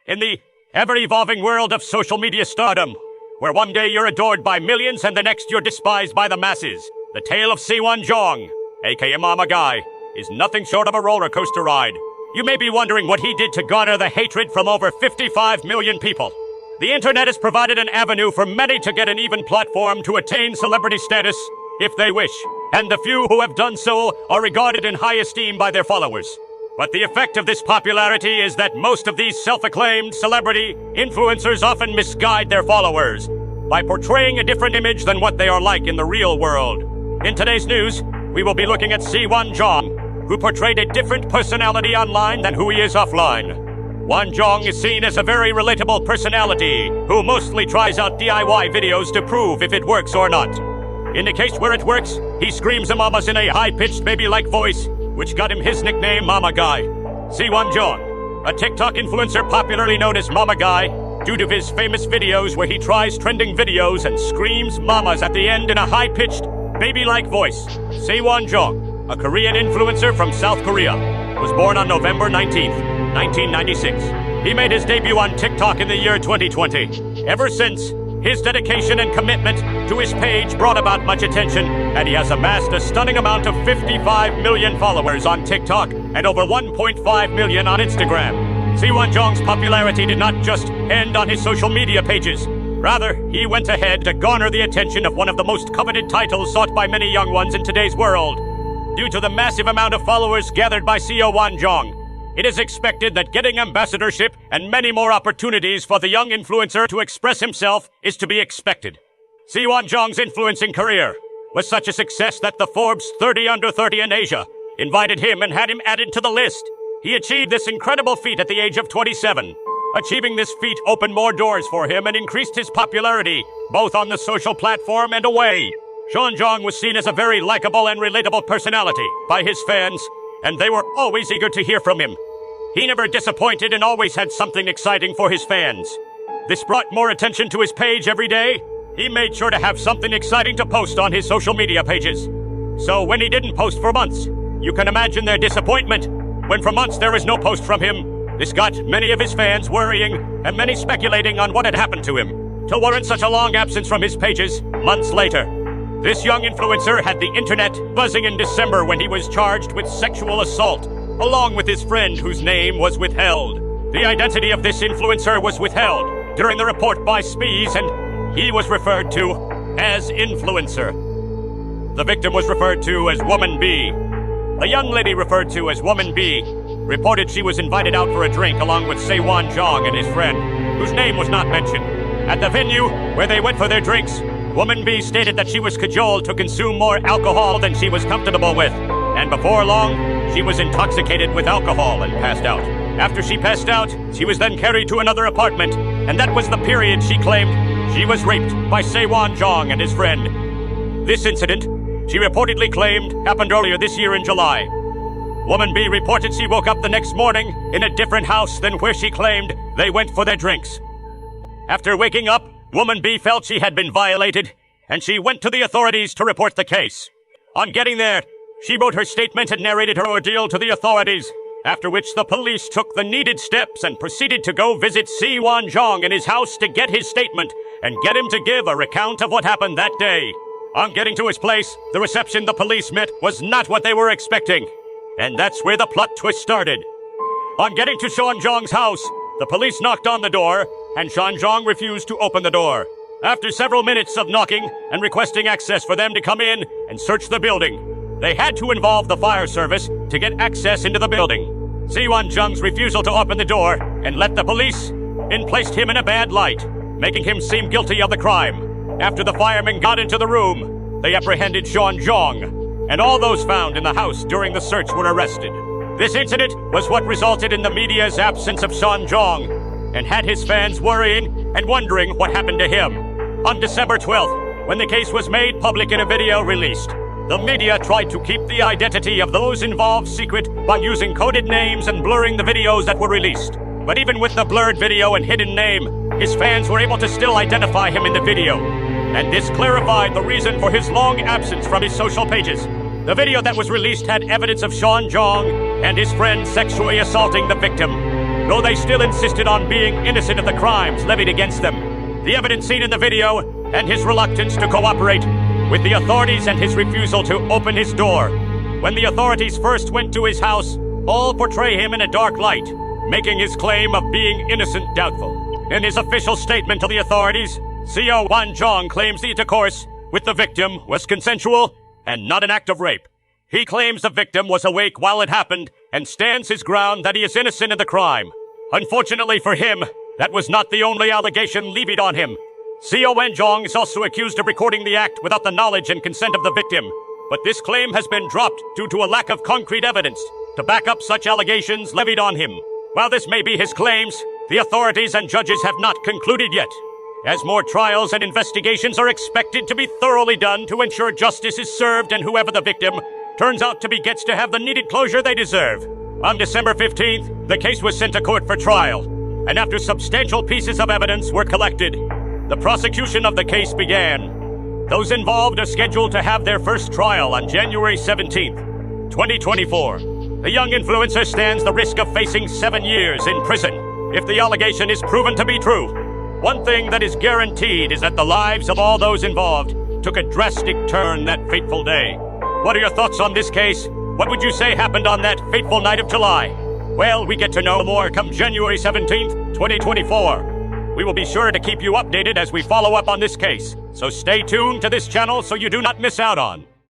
in the ever-evolving world of social media stardom, where one day you're adored by millions and the next you're despised by the masses. The tale of Jeong, A.K.A. Mama Guy, is nothing short of a roller coaster ride. You may be wondering what he did to garner the hatred from over 55 million people. The internet has provided an avenue for many to get an even platform to attain celebrity status if they wish, and the few who have done so are regarded in high esteem by their followers. But the effect of this popularity is that most of these self-acclaimed celebrity influencers often misguide their followers by portraying a different image than what they are like in the real world. In today's news, we will be looking at Jeong, who portrayed a different personality online than who he is offline. Jeong is seen as a very relatable personality who mostly tries out DIY videos to prove if it works or not. In the case where it works, he screams mamas in a high-pitched baby-like voice, which got him his nickname Mama Guy. Jeong, a TikTok influencer popularly known as Mama Guy, due to his famous videos where he tries trending videos and screams mamas at the end in a high-pitched, baby-like voice. Jeong, a Korean influencer from South Korea, was born on November 19th, 1996. He made his debut on TikTok in the year 2020. Ever since, his dedication and commitment to his page brought about much attention, and he has amassed a stunning amount of 55 million followers on TikTok and over 1.5 million on Instagram. Jeong's popularity did not just end on his social media pages. Rather, he went ahead to garner the attention of one of the most coveted titles sought by many young ones in today's world. Due to the massive amount of followers gathered by Jeong, it is expected that getting ambassadorship and many more opportunities for the young influencer to express himself is to be expected. Jeong's influencing career was such a success that the Forbes 30 Under 30 in Asia invited him and had him added to the list. He achieved this incredible feat at the age of 27. Achieving this feat opened more doors for him and increased his popularity, both on the social platform and away. Jeong was seen as a very likable and relatable personality by his fans, and they were always eager to hear from him. He never disappointed and always had something exciting for his fans. This brought more attention to his page every day. He made sure to have something exciting to post on his social media pages. So when he didn't post for months, you can imagine their disappointment. When for months there was no post from him, this got many of his fans worrying and many speculating on what had happened to him. To warrant such a long absence from his pages, months later, this young influencer had the internet buzzing in December when he was charged with sexual assault, along with his friend whose name was withheld. The identity of this influencer was withheld during the report by Spies, and he was referred to as influencer. The victim was referred to as Woman B. The young lady referred to as Woman B reported she was invited out for a drink along with Jeong and his friend, whose name was not mentioned. At the venue where they went for their drinks, Woman B stated that she was cajoled to consume more alcohol than she was comfortable with, and before long, she was intoxicated with alcohol and passed out. After she passed out, she was then carried to another apartment, and that was the period she claimed she was raped by Jeong and his friend. This incident, she reportedly claimed, happened earlier this year in July. Woman B reported she woke up the next morning in a different house than where she claimed they went for their drinks. After waking up, Woman B felt she had been violated, and she went to the authorities to report the case. On getting there, she wrote her statement and narrated her ordeal to the authorities, after which the police took the needed steps and proceeded to go visit Jeong in his house to get his statement and get him to give a recount of what happened that day. On getting to his place, the reception the police met was not what they were expecting, and that's where the plot twist started. On getting to Jeong's house, the police knocked on the door, and Jeong refused to open the door. After several minutes of knocking and requesting access for them to come in and search the building, they had to involve the fire service to get access into the building. Jeong's refusal to open the door and let the police in placed him in a bad light, making him seem guilty of the crime. After the firemen got into the room, they apprehended Jeong, and all those found in the house during the search were arrested. This incident was what resulted in the media's absence of Jeong, and had his fans worrying and wondering what happened to him. On December 12th, when the case was made public in a video released, the media tried to keep the identity of those involved secret by using coded names and blurring the videos that were released. But even with the blurred video and hidden name, his fans were able to still identify him in the video. And this clarified the reason for his long absence from his social pages. The video that was released had evidence of Jeong and his friend sexually assaulting the victim. though they still insisted on being innocent of the crimes levied against them. The evidence seen in the video, and his reluctance to cooperate with the authorities and his refusal to open his door. When the authorities first went to his house, all portray him in a dark light, making his claim of being innocent doubtful. In his official statement to the authorities, CO Jeong claims the intercourse with the victim was consensual and not an act of rape. He claims the victim was awake while it happened and stands his ground that he is innocent of the crime. Unfortunately for him, that was not the only allegation levied on him. CO Jeong is also accused of recording the act without the knowledge and consent of the victim, but this claim has been dropped due to a lack of concrete evidence to back up such allegations levied on him. While this may be his claims, the authorities and judges have not concluded yet, as more trials and investigations are expected to be thoroughly done to ensure justice is served and whoever the victim turns out to be gets to have the needed closure they deserve. On December 15th, the case was sent to court for trial, and after substantial pieces of evidence were collected, the prosecution of the case began. Those involved are scheduled to have their first trial on January 17th, 2024. The young influencer stands the risk of facing 7 years in prison if the allegation is proven to be true. One thing that is guaranteed is that the lives of all those involved took a drastic turn that fateful day. What are your thoughts on this case? What would you say happened on that fateful night of July? Well, we get to know more come January 17th, 2024. We will be sure to keep you updated as we follow up on this case, so stay tuned to this channel so you do not miss out on